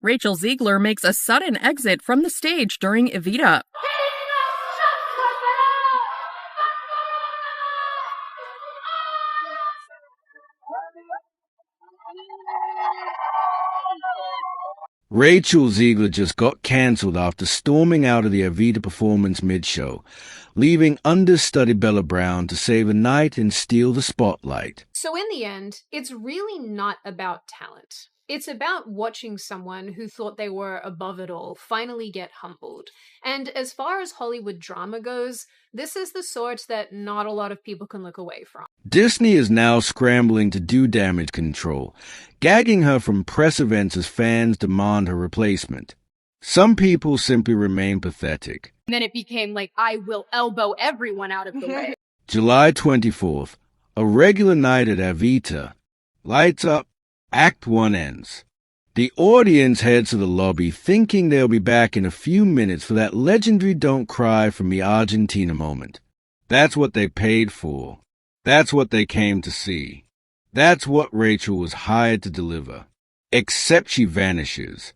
Rachel Zegler makes a sudden exit from the stage during Evita. Rachel Zegler just got cancelled after storming out of the Evita performance mid-show, leaving understudy Bella Brown to save a night and steal the spotlight. So in the end, it's really not about talent. It's about watching someone who thought they were above it all finally get humbled. And as far as Hollywood drama goes, this is the sort that not a lot of people can look away from. Disney is now scrambling to do damage control, gagging her from press events as fans demand her replacement. Some people simply remain pathetic. And then it became like, I will elbow everyone out of the way. July 24th, a regular night at Evita. Lights up, Act 1 ends. The audience heads to the lobby thinking they'll be back in a few minutes for that legendary Don't Cry from the Argentina moment. That's what they paid for. That's what they came to see. That's what Rachel was hired to deliver. Except she vanishes.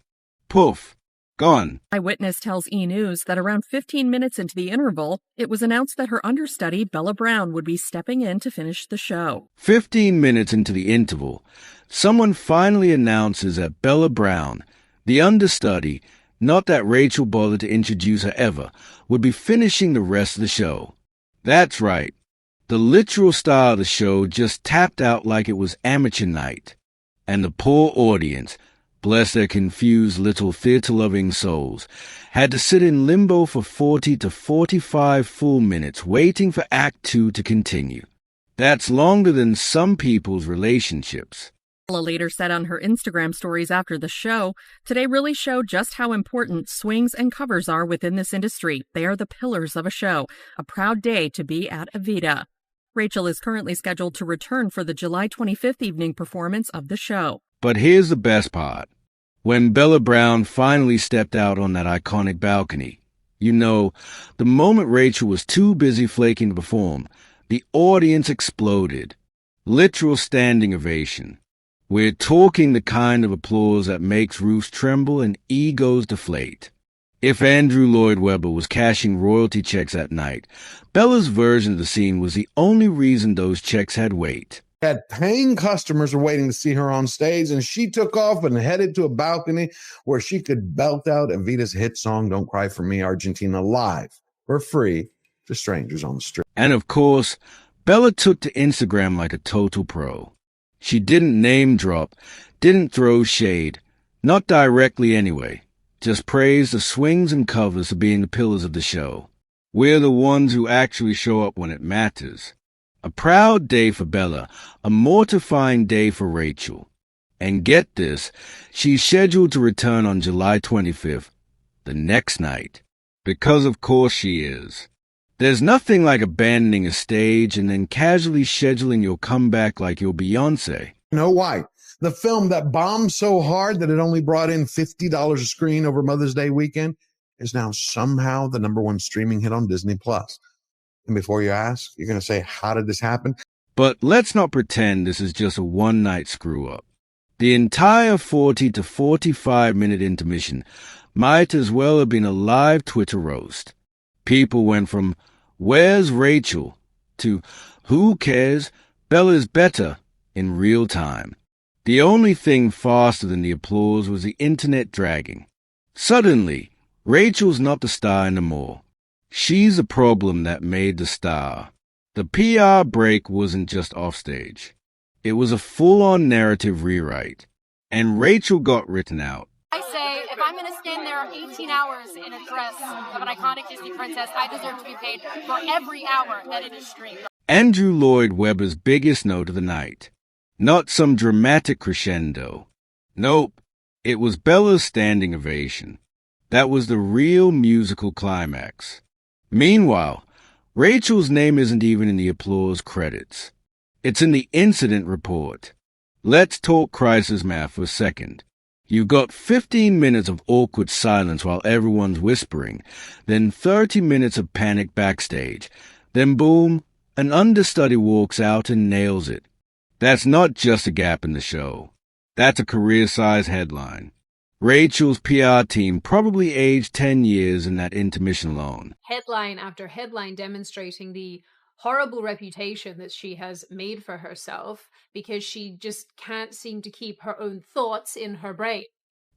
Poof. Gone. Eyewitness tells E! News that around 15 minutes into the interval, it was announced that her understudy, Bella Brown, would be stepping in to finish the show. 15 minutes into the interval, someone finally announces that Bella Brown, the understudy, not that Rachel bothered to introduce her ever, would be finishing the rest of the show. That's right. The literal star of the show just tapped out like it was amateur night. And the poor audience, bless their confused little theater-loving souls, had to sit in limbo for 40 to 45 full minutes waiting for Act 2 to continue. That's longer than some people's relationships. Bella later said on her Instagram stories after the show, "Today really showed just how important swings and covers are within this industry. They are the pillars of a show. A proud day to be at Evita." Rachel is currently scheduled to return for the July 25th evening performance of the show. But here's the best part. When Bella Brown finally stepped out on that iconic balcony, you know, the moment Rachel was too busy flaking to perform, the audience exploded. Literal standing ovation. We're talking the kind of applause that makes roofs tremble and egos deflate. If Andrew Lloyd Webber was cashing royalty checks that night, Bella's version of the scene was the only reason those checks had weight. Had paying customers were waiting to see her on stage, and she took off and headed to a balcony where she could belt out Evita's hit song, Don't Cry For Me, Argentina, live for free to strangers on the street. And of course, Bella took to Instagram like a total pro. She didn't name drop, didn't throw shade, not directly anyway, just praised the swings and covers for being the pillars of the show. We're the ones who actually show up when it matters. A proud day for Bella, a mortifying day for Rachel. And get this, she's scheduled to return on July 25th, the next night. Because of course she is. There's nothing like abandoning a stage and then casually scheduling your comeback like you're Beyoncé. No White, the film that bombed so hard that it only brought in $50 a screen over Mother's Day weekend, is now somehow the #1 streaming hit on Disney+. And before you ask, you're going to say, how did this happen? But let's not pretend this is just a one-night screw-up. The entire 40 to 45-minute intermission might as well have been a live Twitter roast. People went from, "Where's Rachel?" to, "Who cares? Bella's better," in real time. The only thing faster than the applause was the internet dragging. Suddenly, Rachel's not the star anymore. She's the problem that made the star. The PR break wasn't just offstage. It was a full-on narrative rewrite. And Rachel got written out. I say, if I'm going to stand there 18 hours in a dress of an iconic Disney princess, I deserve to be paid for every hour that it is streamed. Andrew Lloyd Webber's biggest note of the night. Not some dramatic crescendo. Nope. It was Bella's standing ovation. That was the real musical climax. Meanwhile, Rachel's name isn't even in the applause credits. It's in the incident report. Let's talk crisis math for a second. You got 15 minutes of awkward silence while everyone's whispering, then 30 minutes of panic backstage. Then boom, an understudy walks out and nails it. That's not just a gap in the show. That's a career-size headline. Rachel's PR team probably aged 10 years in that intermission alone. Headline after headline demonstrating the horrible reputation that she has made for herself because she just can't seem to keep her own thoughts in her brain.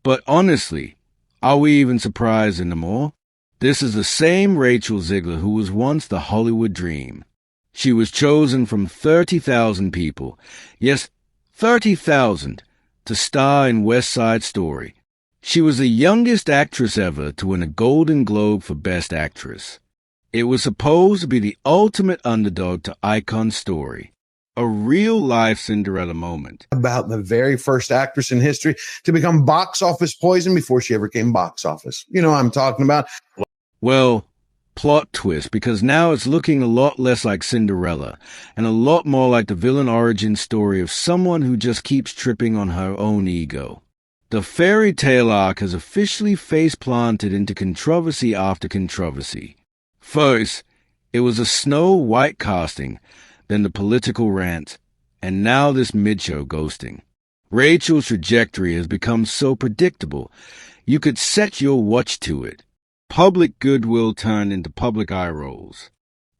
But honestly, are we even surprised anymore? This is the same Rachel Zegler who was once the Hollywood dream. She was chosen from 30,000 people, yes, 30,000, to star in West Side Story. She was the youngest actress ever to win a Golden Globe for Best Actress. It was supposed to be the ultimate underdog to icon story, a real-life Cinderella moment. About the very first actress in history to become box office poison before she ever came box office. You know what I'm talking about? Well, plot twist, because now it's looking a lot less like Cinderella and a lot more like the villain origin story of someone who just keeps tripping on her own ego. The fairy tale arc has officially face-planted into controversy after controversy. First, it was a Snow White casting, then the political rant, and now this mid-show ghosting. Rachel's trajectory has become so predictable, you could set your watch to it. Public goodwill turned into public eye rolls.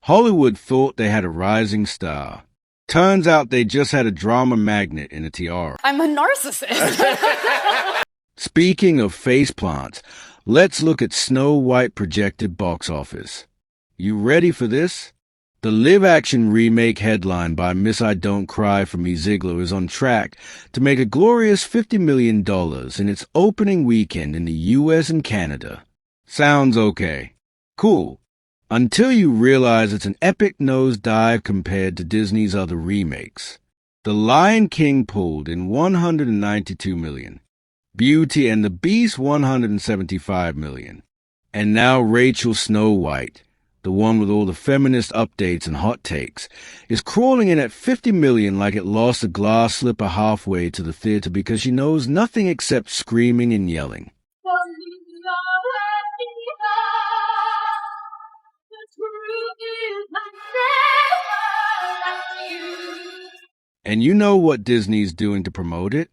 Hollywood thought they had a rising star. Turns out they just had a drama magnet in a tiara. I'm a narcissist. Speaking of faceplants, let's look at Snow White projected box office. You ready for this? The live-action remake headlined by Miss I Don't Cry for Me Zegler is on track to make a glorious $50 million in its opening weekend in the US and Canada. Sounds okay. Cool. Until you realize it's an epic nosedive compared to Disney's other remakes. The Lion King pulled in $192 million, Beauty and the Beast $175 million, and now Rachel Snow White, the one with all the feminist updates and hot takes, is crawling in at $50 million like it lost a glass slipper halfway to the theater because she knows nothing except screaming and yelling. And you know what Disney's doing to promote it?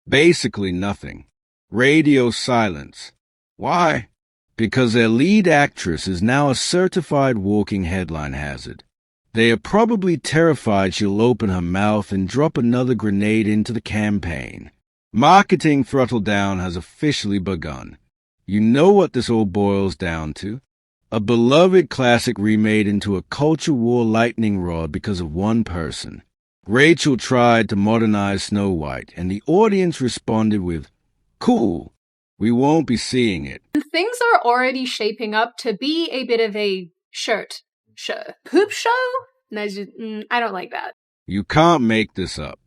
Basically nothing. Radio silence. Why? Because their lead actress is now a certified walking headline hazard. They are probably terrified she'll open her mouth and drop another grenade into the campaign. Marketing throttle down has officially begun. You know what this all boils down to? A beloved classic remade into a culture war lightning rod because of one person. Rachel tried to modernize Snow White, and the audience responded with, "Cool, we won't be seeing it." Things are already shaping up to be a bit of a poop show? No, I don't like that. You can't make this up.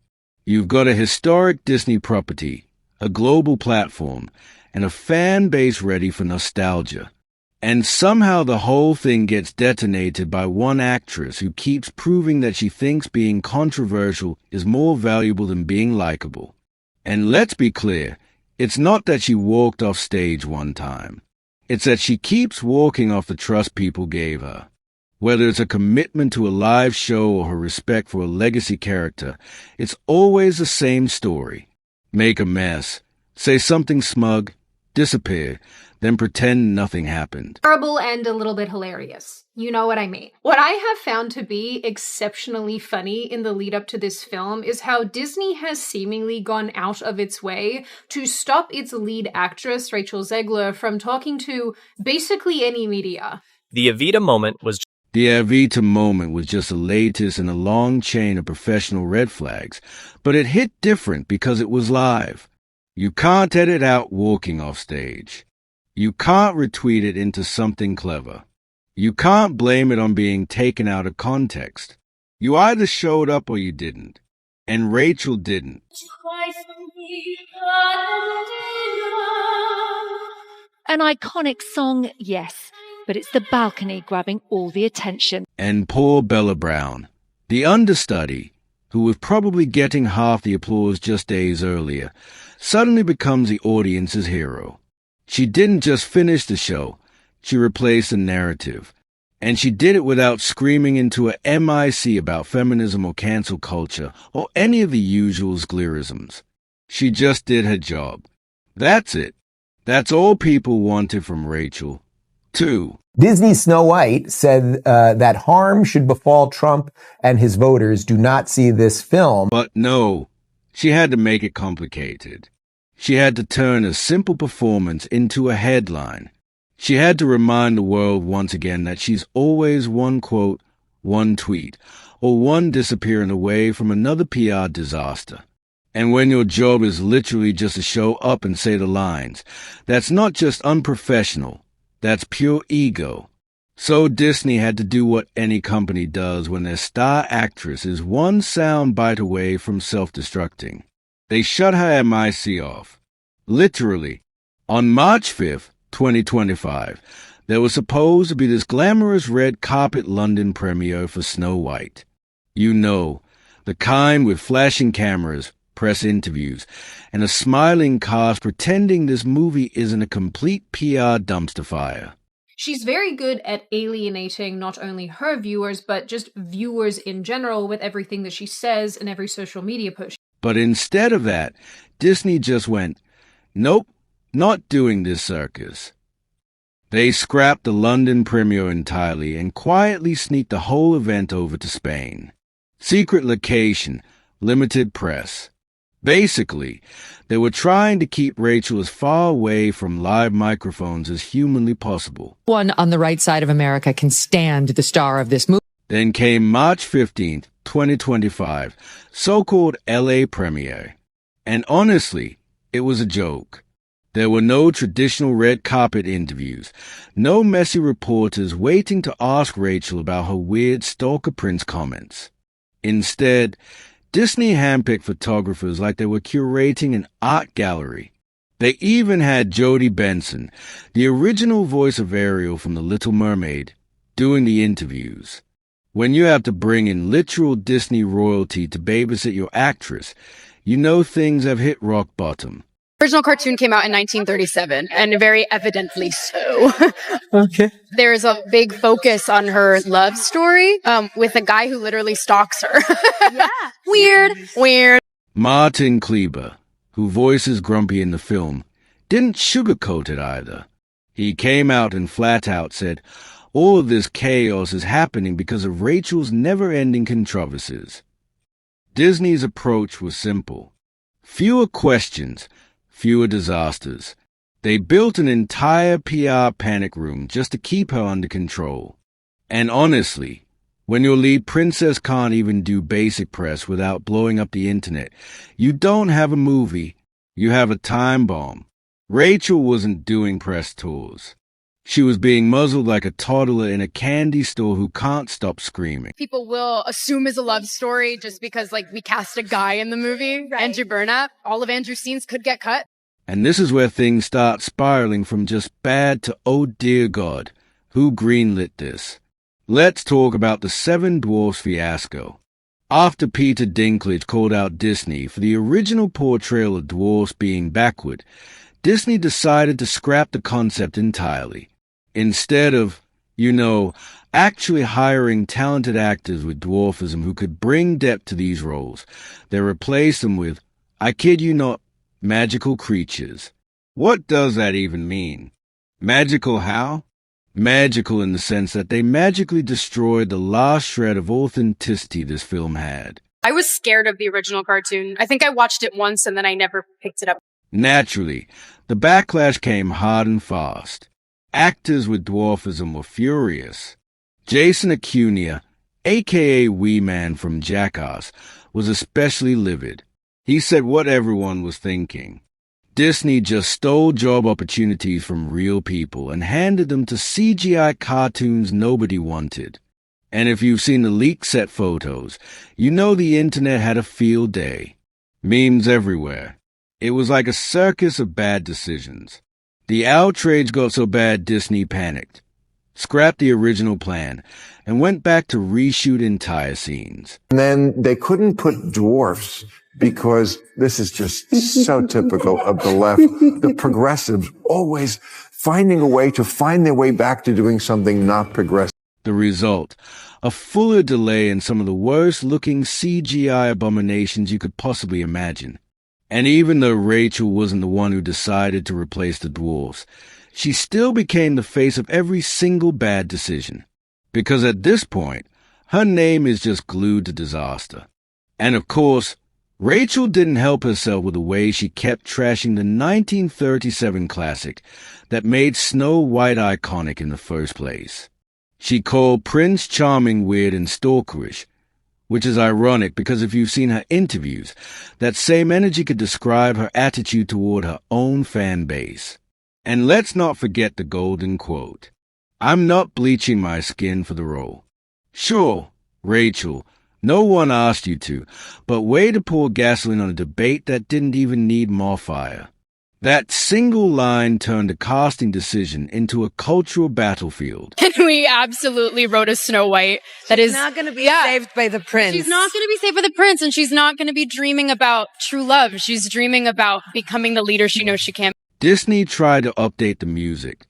You've got a historic Disney property, a global platform, and a fan base ready for nostalgia. And somehow the whole thing gets detonated by one actress who keeps proving that she thinks being controversial is more valuable than being likable. And let's be clear, it's not that she walked off stage one time. It's that she keeps walking off the trust people gave her. Whether it's a commitment to a live show or her respect for a legacy character, it's always the same story. Make a mess, say something smug, disappear, then pretend nothing happened. Terrible and a little bit hilarious. You know what I mean. What I have found to be exceptionally funny in the lead up to this film is how Disney has seemingly gone out of its way to stop its lead actress, Rachel Zegler, from talking to basically any media. The Evita moment was just the latest in a long chain of professional red flags, but it hit different because it was live. You can't edit out walking off stage. You can't retweet it into something clever. You can't blame it on being taken out of context. You either showed up or you didn't. And Rachel didn't. An iconic song, yes, but it's the balcony grabbing all the attention. And poor Bella Brown, the understudy, who was probably getting half the applause just days earlier, suddenly becomes the audience's hero. She didn't just finish the show, she replaced the narrative. And she did it without screaming into a MIC about feminism or cancel culture or any of the usual sclerisms. She just did her job. That's it. That's all people wanted from Rachel. 2. Disney's Snow White said that harm should befall Trump and his voters. Do not see this film. But no, she had to make it complicated. She had to turn a simple performance into a headline. She had to remind the world once again that she's always one quote, one tweet, or one disappearing away from another PR disaster. And when your job is literally just to show up and say the lines, that's not just unprofessional, that's pure ego. So Disney had to do what any company does when their star actress is one sound bite away from self-destructing. They shut her MIC off. Literally. On March 5th, 2025, there was supposed to be this glamorous red carpet London premiere for Snow White. You know, the kind with flashing cameras, press interviews, and a smiling cast pretending this movie isn't a complete PR dumpster fire. She's very good at alienating not only her viewers, but just viewers in general with everything that she says and every social media post. But instead of that, Disney just went, nope, not doing this circus. They scrapped the London premiere entirely and quietly sneaked the whole event over to Spain. Secret location, limited press. Basically, they were trying to keep Rachel as far away from live microphones as humanly possible. One on the right side of America can stand the star of this movie. Then came March 15th, 2025, so-called LA premiere. And honestly, it was a joke. There were no traditional red carpet interviews, no messy reporters waiting to ask Rachel about her weird Stalker Prince comments. Instead, Disney handpicked photographers like they were curating an art gallery. They even had Jodie Benson, the original voice of Ariel from The Little Mermaid, doing the interviews. When you have to bring in literal Disney royalty to babysit your actress, you know things have hit rock bottom. The original cartoon came out in 1937, and very evidently so. Okay. There's a big focus on her love story with a guy who literally stalks her. Yeah. Weird. Martin Kleber, who voices Grumpy in the film, didn't sugarcoat it either. He came out and flat out said, all of this chaos is happening because of Rachel's never-ending controversies. Disney's approach was simple. Fewer questions, fewer disasters. They built an entire PR panic room just to keep her under control. And honestly, when your lead princess can't even do basic press without blowing up the internet, you don't have a movie, you have a time bomb. Rachel wasn't doing press tours. She was being muzzled like a toddler in a candy store who can't stop screaming. People will assume it's a love story just because, we cast a guy in the movie, right. Andrew Burnap. All of Andrew's scenes could get cut. And this is where things start spiraling from just bad to, oh dear God, who greenlit this? Let's talk about the Seven Dwarfs fiasco. After Peter Dinklage called out Disney for the original portrayal of dwarfs being backward, Disney decided to scrap the concept entirely. Instead of, actually hiring talented actors with dwarfism who could bring depth to these roles, they replaced them with, I kid you not, magical creatures. What does that even mean? Magical how? Magical in the sense that they magically destroyed the last shred of authenticity this film had. I was scared of the original cartoon. I think I watched it once and then I never picked it up. Naturally, the backlash came hard and fast. Actors with dwarfism were furious. Jason Acuna, a.k.a. Wee Man from Jackass, was especially livid. He said what everyone was thinking. Disney just stole job opportunities from real people and handed them to CGI cartoons nobody wanted. And if you've seen the leaked set photos, you know the internet had a field day. Memes everywhere. It was like a circus of bad decisions. The outrage got so bad Disney panicked, scrapped the original plan, and went back to reshoot entire scenes. And then they couldn't put dwarfs because this is just so typical of the left. The progressives always finding a way to find their way back to doing something not progressive. The result, a fuller delay in some of the worst-looking CGI abominations you could possibly imagine. And even though Rachel wasn't the one who decided to replace the dwarfs, she still became the face of every single bad decision. Because at this point, her name is just glued to disaster. And of course, Rachel didn't help herself with the way she kept trashing the 1937 classic that made Snow White iconic in the first place. She called Prince Charming weird and stalkerish, which is ironic because if you've seen her interviews, that same energy could describe her attitude toward her own fan base. And let's not forget the golden quote, "I'm not bleaching my skin for the role." Sure, Rachel, no one asked you to, but way to pour gasoline on a debate that didn't even need more fire. That single line turned a casting decision into a cultural battlefield. And we absolutely wrote a Snow White that is not going to be saved by the prince. She's not going to be saved by the prince, and she's not going to be dreaming about true love. She's dreaming about becoming the leader she knows she can. Disney tried to update the music,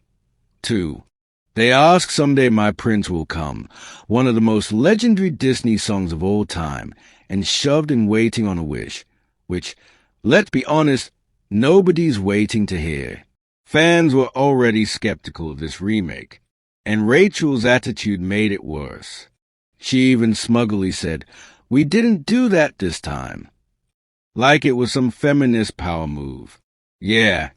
too. They ask Someday My Prince Will Come, one of the most legendary Disney songs of all time, and shoved in Waiting on a Wish, which, let's be honest, nobody's waiting to hear. Fans were already skeptical of this remake, and Rachel's attitude made it worse. She even smugly said, "We didn't do that this time." Like it was some feminist power move. Yeah.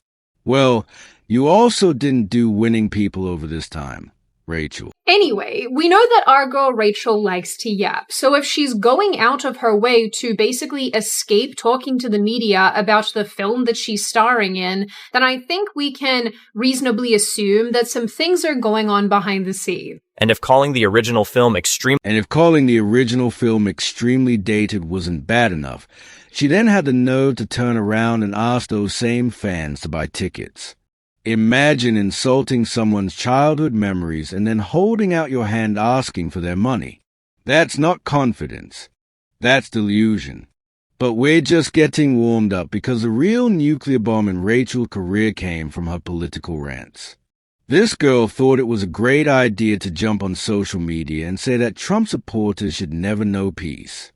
Well, you also didn't do winning people over this time, Rachel. Anyway, we know that our girl Rachel likes to yap, so if she's going out of her way to basically escape talking to the media about the film that she's starring in, then I think we can reasonably assume that some things are going on behind the scenes. And if calling the original film extremely dated wasn't bad enough, she then had the nerve to turn around and ask those same fans to buy tickets. Imagine insulting someone's childhood memories and then holding out your hand asking for their money. That's not confidence. That's delusion. But we're just getting warmed up because the real nuclear bomb in Rachel's career came from her political rants. This girl thought it was a great idea to jump on social media and say that Trump supporters should never know peace.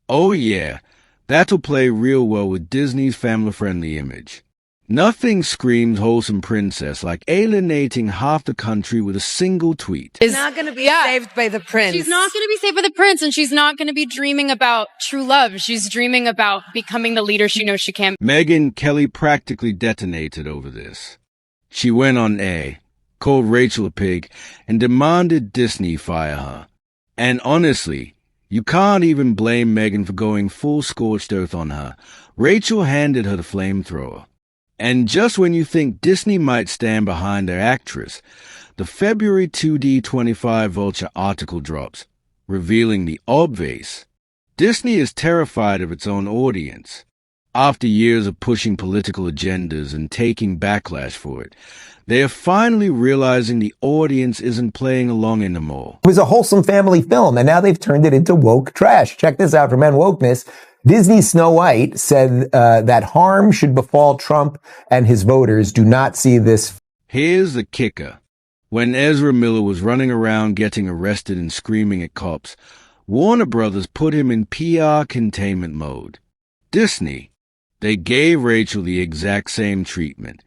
Oh yeah, that'll play real well with Disney's family-friendly image. Nothing screams wholesome princess like alienating half the country with a single tweet. She's not going to be saved by the prince. She's not going to be saved by the prince, and she's not going to be dreaming about true love. She's dreaming about becoming the leader she knows she can. Megyn Kelly practically detonated over this. She went on air, called Rachel a pig, and demanded Disney fire her. And honestly, you can't even blame Megyn for going full scorched earth on her. Rachel handed her the flamethrower. And just when you think Disney might stand behind their actress, the February 2D25 Vulture article drops, revealing the obvious. Disney is terrified of its own audience. After years of pushing political agendas and taking backlash for it, they are finally realizing the audience isn't playing along anymore. It was a wholesome family film, and now they've turned it into woke trash. Check this out from Wokeness. Disney's Snow White said that harm should befall Trump and his voters. Do not see this. Here's the kicker. When Ezra Miller was running around getting arrested and screaming at cops, Warner Brothers put him in PR containment mode. Disney, they gave Rachel the exact same treatment,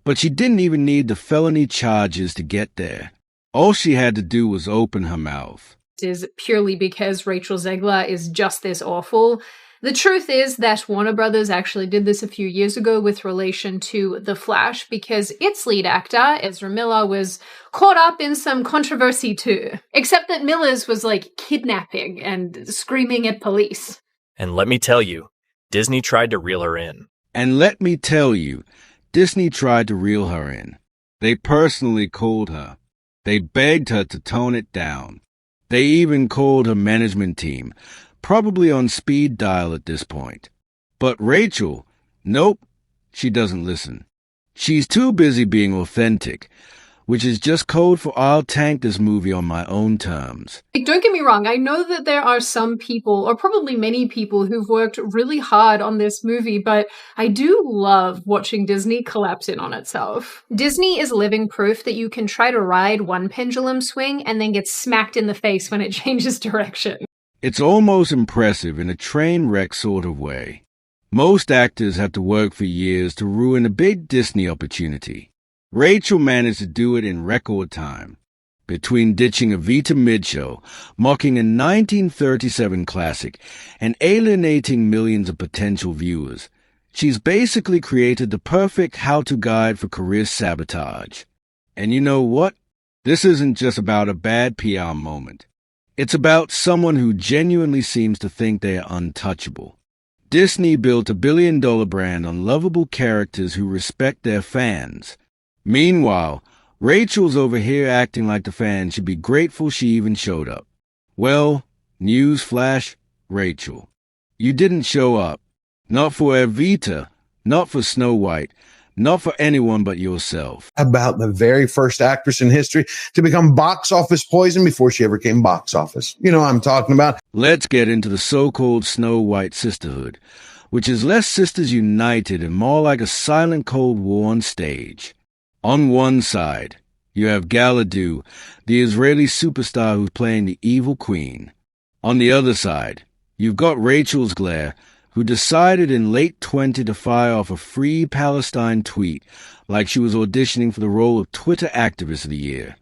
but she didn't even need the felony charges to get there. All she had to do was open her mouth. Is purely because Rachel Zegler is just this awful. The truth is that Warner Brothers actually did this a few years ago with relation to The Flash because its lead actor, Ezra Miller, was caught up in some controversy too. Except that Miller's was like kidnapping and screaming at police. And let me tell you, Disney tried to reel her in. They personally called her. They begged her to tone it down. They even called her management team, probably on speed dial at this point. But Rachel, nope, she doesn't listen. She's too busy being authentic, which is just code for I'll tank this movie on my own terms. Don't get me wrong, I know that there are some people, or probably many people, who've worked really hard on this movie, but I do love watching Disney collapse in on itself. Disney is living proof that you can try to ride one pendulum swing and then get smacked in the face when it changes direction. It's almost impressive in a train wreck sort of way. Most actors have to work for years to ruin a big Disney opportunity. Rachel managed to do it in record time. Between ditching Evita mid-show, mocking a 1937 classic, and alienating millions of potential viewers, she's basically created the perfect how-to guide for career sabotage. And you know what? This isn't just about a bad PR moment. It's about someone who genuinely seems to think they are untouchable. Disney built a billion-dollar brand on lovable characters who respect their fans. Meanwhile, Rachel's over here acting like the fans should be grateful she even showed up. Well, newsflash, Rachel. You didn't show up. Not for Evita, not for Snow White, not for anyone but yourself. About the very first actress in history to become box office poison before she ever came box office. You know what I'm talking about. Let's get into the so-called Snow White sisterhood, which is less sisters united and more like a silent Cold War on stage. On one side, you have Galadoo, the Israeli superstar who's playing the evil queen. On the other side, you've got Rachel Zegler, who decided in late 20 to fire off a Free Palestine tweet like she was auditioning for the role of Twitter Activist of the Year.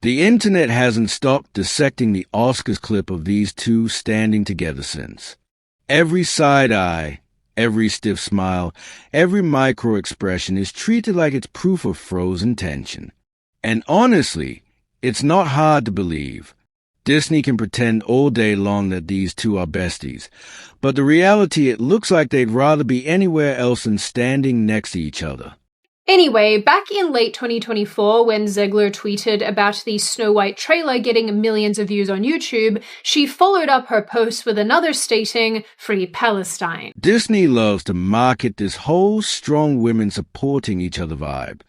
The internet hasn't stopped dissecting the Oscars clip of these two standing together since. Every side eye, every stiff smile, every micro-expression is treated like it's proof of frozen tension. And honestly, it's not hard to believe. Disney can pretend all day long that these two are besties, but the reality, it looks like they'd rather be anywhere else than standing next to each other. Anyway, back in late 2024, when Zegler tweeted about the Snow White trailer getting millions of views on YouTube, she followed up her post with another stating, "Free Palestine." Disney loves to market this whole strong women supporting each other vibe.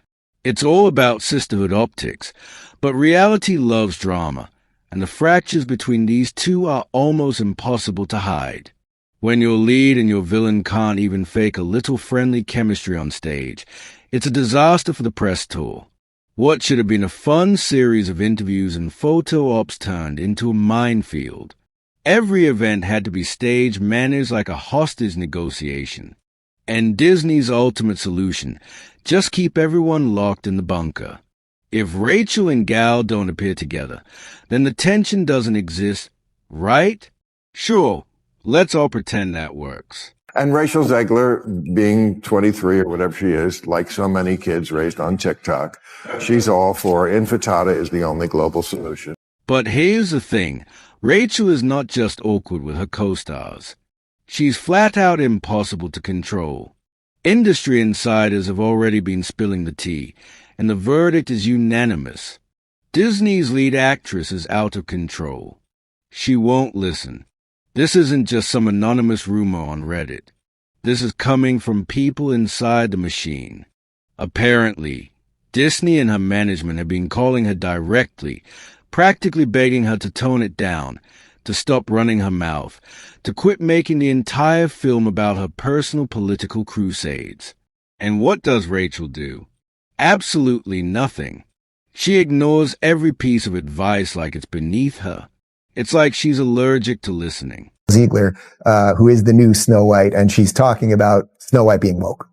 It's all about sisterhood optics, but reality loves drama, and the fractures between these two are almost impossible to hide. When your lead and your villain can't even fake a little friendly chemistry on stage, it's a disaster for the press tour. What should have been a fun series of interviews and photo ops turned into a minefield. Every event had to be staged managed like a hostage negotiation. And Disney's ultimate solution, just keep everyone locked in the bunker. If Rachel and Gal don't appear together, then the tension doesn't exist, right? Sure, let's all pretend that works. And Rachel Zegler, being 23 or whatever she is, like so many kids raised on TikTok, she's all for infatata is the only global solution. But here's the thing. Rachel is not just awkward with her co-stars. She's flat out impossible to control. Industry insiders have already been spilling the tea, and the verdict is unanimous. Disney's lead actress is out of control. She won't listen. This isn't just some anonymous rumor on Reddit. This is coming from people inside the machine. Apparently, Disney and her management have been calling her directly, practically begging her to tone it down, to stop running her mouth, to quit making the entire film about her personal political crusades. And what does Rachel do? Absolutely nothing. She ignores every piece of advice like it's beneath her. It's like she's allergic to listening. Zegler, who is the new Snow White, and she's talking about Snow White being woke.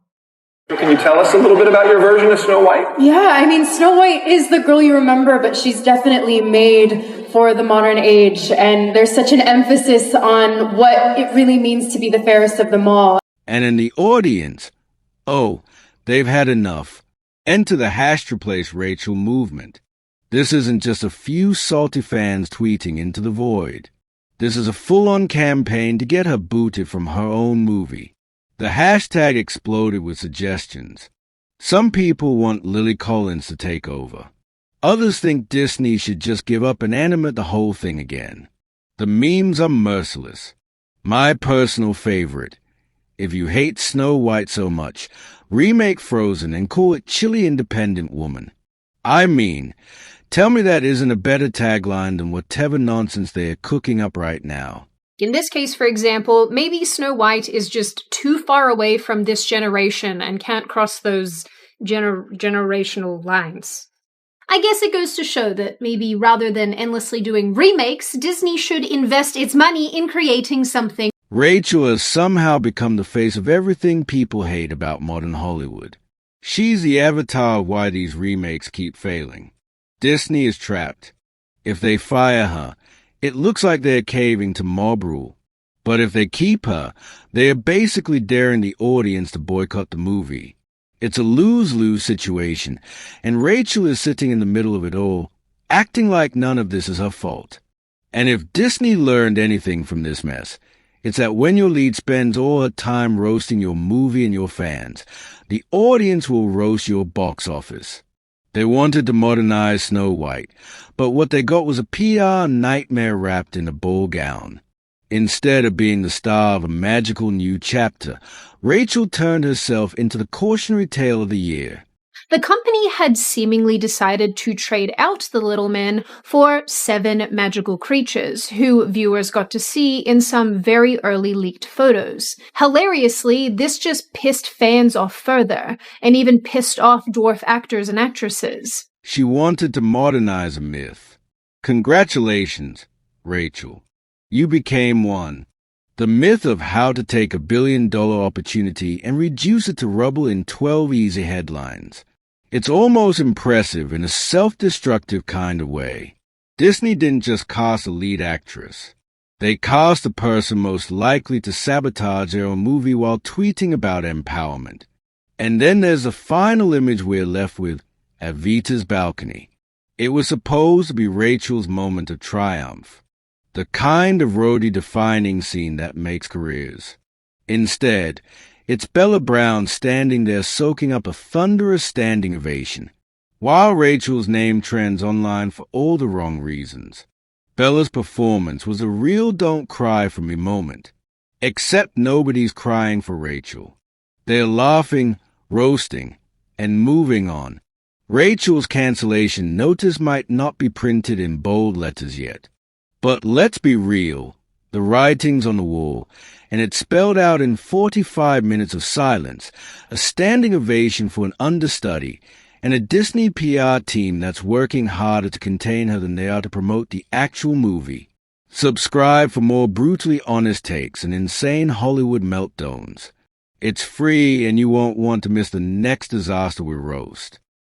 Can you tell us a little bit about your version of Snow White? Yeah, I mean, Snow White is the girl you remember, but she's definitely made for the modern age, and there's such an emphasis on what it really means to be the fairest of them all. And in the audience, oh, they've had enough. Enter the Hash Replace Rachel movement. This isn't just a few salty fans tweeting into the void. This is a full-on campaign to get her booted from her own movie. The hashtag exploded with suggestions. Some people want Lily Collins to take over. Others think Disney should just give up and animate the whole thing again. The memes are merciless. My personal favorite. If you hate Snow White so much, remake Frozen and call it Chilly Independent Woman. I mean, tell me that isn't a better tagline than whatever nonsense they are cooking up right now. In this case, for example, maybe Snow White is just too far away from this generation and can't cross those generational lines. I guess it goes to show that maybe rather than endlessly doing remakes, Disney should invest its money in creating something Rachel has somehow become the face of everything people hate about modern Hollywood. She's the avatar of why these remakes keep failing. Disney is trapped. If they fire her, it looks like they're caving to mob rule. But if they keep her, they are basically daring the audience to boycott the movie. It's a lose-lose situation, and Rachel is sitting in the middle of it all, acting like none of this is her fault. And if Disney learned anything from this mess, it's that when your lead spends all her time roasting your movie and your fans, the audience will roast your box office. They wanted to modernize Snow White, but what they got was a PR nightmare wrapped in a ball gown. Instead of being the star of a magical new chapter, Rachel turned herself into the cautionary tale of the year. The company had seemingly decided to trade out the little men for 7 magical creatures, who viewers got to see in some very early leaked photos. Hilariously, this just pissed fans off further, and even pissed off dwarf actors and actresses. She wanted to modernize a myth. Congratulations, Rachel. You became one. The myth of how to take $1 billion opportunity and reduce it to rubble in 12 easy headlines. It's almost impressive in a self-destructive kind of way. Disney didn't just cast a lead actress. They cast the person most likely to sabotage their own movie while tweeting about empowerment. And then there's the final image we're left with, Evita's balcony. It was supposed to be Rachel's moment of triumph. The kind of roadie-defining scene that makes careers. Instead, it's Bella Brown standing there soaking up a thunderous standing ovation, while Rachel's name trends online for all the wrong reasons. Bella's performance was a real don't cry for me moment, except nobody's crying for Rachel. They're laughing, roasting, and moving on. Rachel's cancellation notice might not be printed in bold letters yet. But let's be real, the writing's on the wall, and it's spelled out in 45 minutes of silence, a standing ovation for an understudy, and a Disney PR team that's working harder to contain her than they are to promote the actual movie. Subscribe for more brutally honest takes and insane Hollywood meltdowns. It's free and you won't want to miss the next disaster we roast.